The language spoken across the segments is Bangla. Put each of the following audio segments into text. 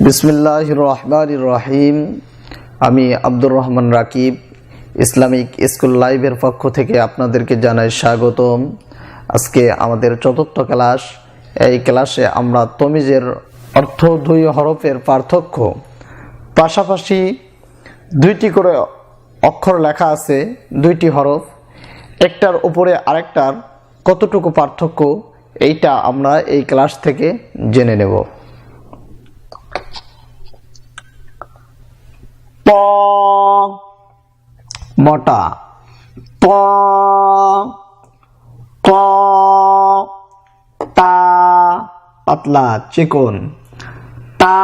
বিসমিল্লাহির রহমানির রহিম। আমি আব্দুর রহমান রাকিব ইসলামিক স্কুল লাইভের পক্ষ থেকে আপনাদেরকে জানাই স্বাগতম। আজকে আমাদের চতুর্থ ক্লাস। এই ক্লাসে আমরা তমিজের অর্থ দুই হরফের পার্থক্য, পাশাপাশি দুইটি করে অক্ষর লেখা আছে, দুইটি হরফ, একটার উপরে আরেকটার কতটুকু পার্থক্য, এইটা আমরা এই ক্লাস থেকে জেনে নেব। প মোটা, প ক তা পাতলা চিকন, তা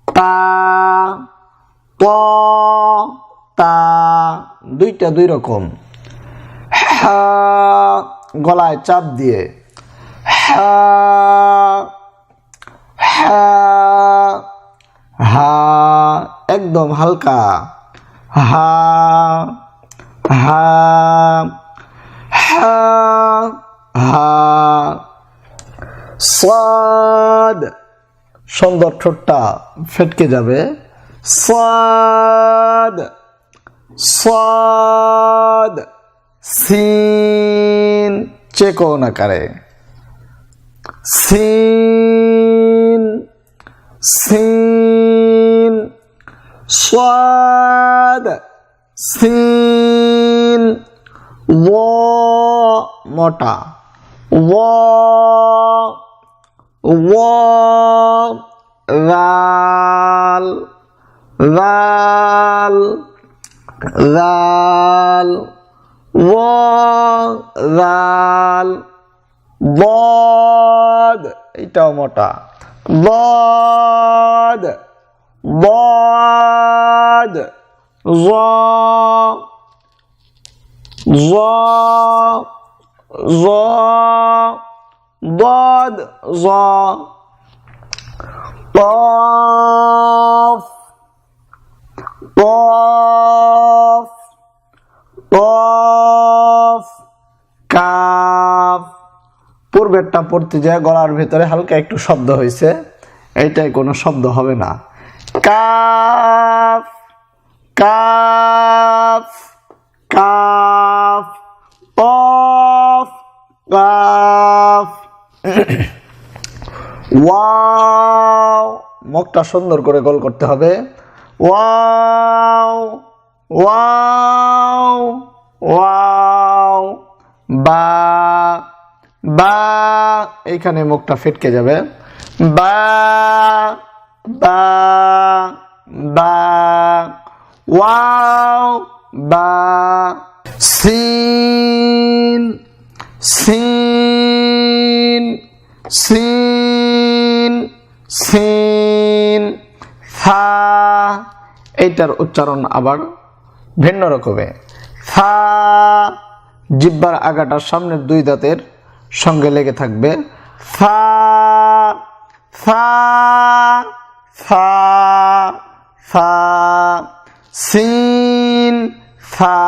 তা প তা দুইটা দুই রকম। হা গলায় চাপ দিয়ে, হা হা হা একদম হালকা, হা হা হা হা। সাদ সুন্দর ঠোঁটটা ফেটকে যাবে, সাদ সাদ। সিন চিকন আকারে, সিন সিন। সাদ সিন। ওয়া মোটা, ওয়া ওয়া। রাল রাল রাল ওয়া রাল। বদ এটাও মোটা, বদ বদ। য য য বদ য। কফ কফ কফ। কাফ পূর্বেরটা পড়তে যায় গলার ভেতরে হালকা একটু শব্দ হয়েছে, এইটাই কোনো শব্দ হবে না। কাফ কাফ কাফ কফ কাফ। ওয়াও মুখটা সুন্দর করে গোল করতে হবে, ওয়াও ওয়াও ওয়াও। বা বা এইখানে মুখটা ফেটকে যাবে, বা বা বা। ওয়াও বা। সিন সিন সিন সিন। ফা এইটার উচ্চারণ আবার ভিন্ন রকমের। ফা জিহ্বার আগাটার সামনের দুই দাঁতের সঙ্গে লেগে থাকবে, ফা ফা ফা ফা। সিন ফা